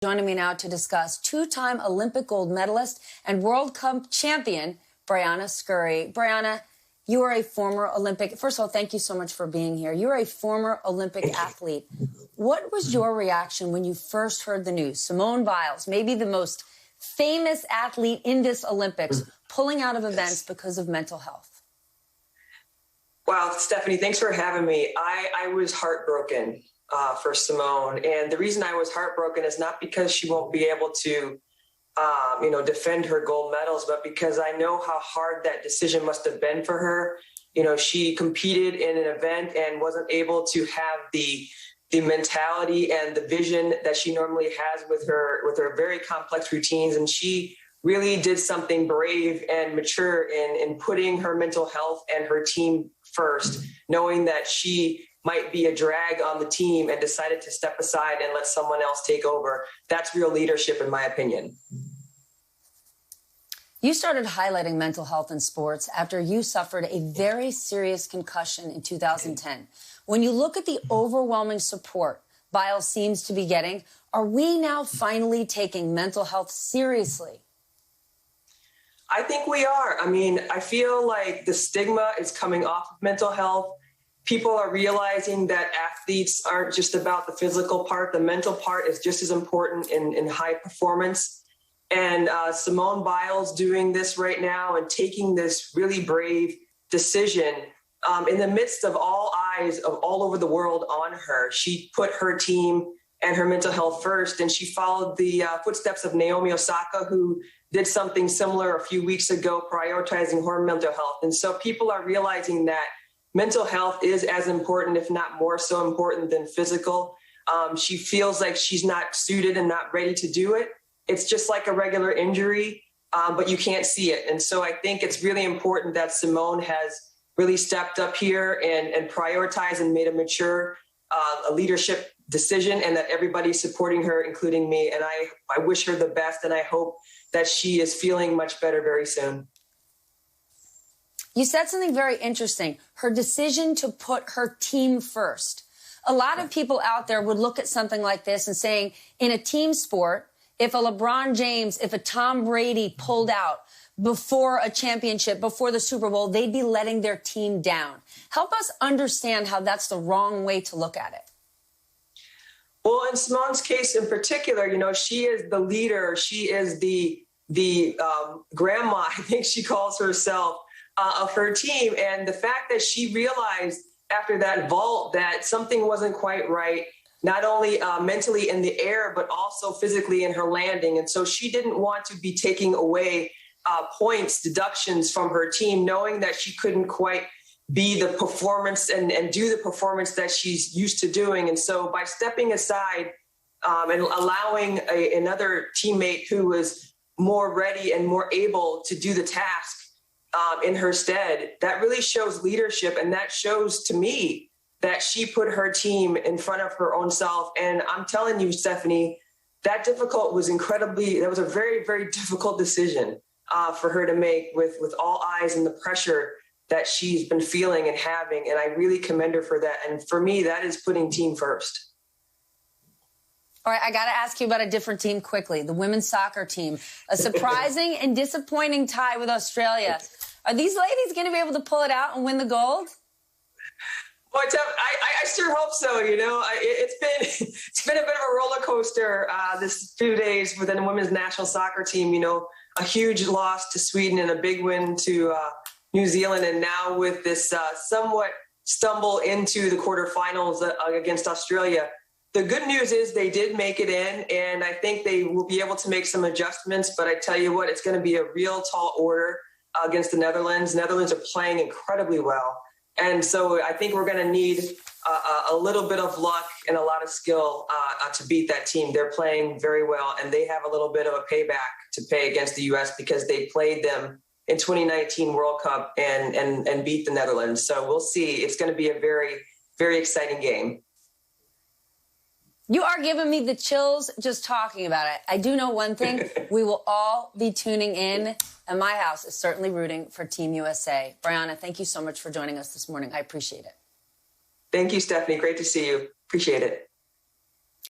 Joining me now to discuss two-time Olympic gold medalist and World Cup champion, Briana Scurry. Briana, you are a former Olympic. First of all, thank you so much for being here. You're a former Olympic athlete. What was your reaction when you first heard the news? Simone Biles, maybe the most famous athlete in this Olympics, pulling out of events because of mental health. Wow, Stephanie, thanks for having me. I was heartbroken for Simone. And the reason I was heartbroken is not because she won't be able to, defend her gold medals, but because I know how hard that decision must have been for her. You know, she competed in an event and wasn't able to have the mentality and the vision that she normally has with her very complex routines. And she really did something brave and mature in putting her mental health and her team first, knowing that she might be a drag on the team, and decided to step aside and let someone else take over. That's real leadership, in my opinion. You started highlighting mental health in sports after you suffered a very serious concussion in 2010. When you look at the overwhelming support Biles seems to be getting, are we now finally taking mental health seriously? I think we are. I mean, I feel like the stigma is coming off of mental health. People are realizing that athletes aren't just about the physical part. The mental part is just as important in high performance. And Simone Biles doing this right now and taking this really brave decision in the midst of all eyes of all over the world on her. She put her team and her mental health first, and she followed the footsteps of Naomi Osaka, who did something similar a few weeks ago, prioritizing her mental health. And so people are realizing that mental health is as important, if not more so important than physical. She feels like she's not suited and not ready to do it. It's just like a regular injury, but you can't see it. And so I think it's really important that Simone has really stepped up here and prioritized and made a mature a leadership decision, and that everybody's supporting her, including me. And I wish her the best, and I hope that she is feeling much better very soon. You said something very interesting, her decision to put her team first. A lot of people out there would look at something like this and saying, in a team sport, if a LeBron James, if a Tom Brady pulled out before a championship, before the Super Bowl, they'd be letting their team down. Help us understand how that's the wrong way to look at it. Well, in Simone's case in particular, you know, she is the leader. She is the grandma, I think she calls herself, of her team. And the fact that she realized after that vault that something wasn't quite right, not only mentally in the air, but also physically in her landing. And so she didn't want to be taking away points, deductions from her team, knowing that she couldn't quite be the performance and do the performance that she's used to doing. And so by stepping aside and allowing another teammate who was more ready and more able to do the task in her stead, that really shows leadership. And that shows to me that she put her team in front of her own self. And I'm telling you, Stephanie, that was a very, very difficult decision for her to make with all eyes and the pressure that she's been feeling and having. And I really commend her for that. And for me, that is putting team first. All right, I got to ask you about a different team quickly, the women's soccer team. A surprising and disappointing tie with Australia. Are these ladies going to be able to pull it out and win the gold? Well, I sure hope so. You know, it's been a bit of a roller coaster this few days within the women's national soccer team. You know, a huge loss to Sweden and a big win to New Zealand, and now with this somewhat stumble into the quarterfinals against Australia. The good news is they did make it in, and I think they will be able to make some adjustments. But I tell you what, it's going to be a real tall order against the Netherlands. Netherlands are playing incredibly well. And so I think we're going to need a little bit of luck and a lot of skill to beat that team. They're playing very well, and they have a little bit of a payback to pay against the U.S. because they played them in 2019 World Cup and beat the Netherlands. So we'll see. It's going to be a very, very exciting game. You are giving me the chills just talking about it. I do know one thing. We will all be tuning in, and my house is certainly rooting for Team USA. Briana, thank you so much for joining us this morning. I appreciate it. Thank you, Stephanie. Great to see you. Appreciate it.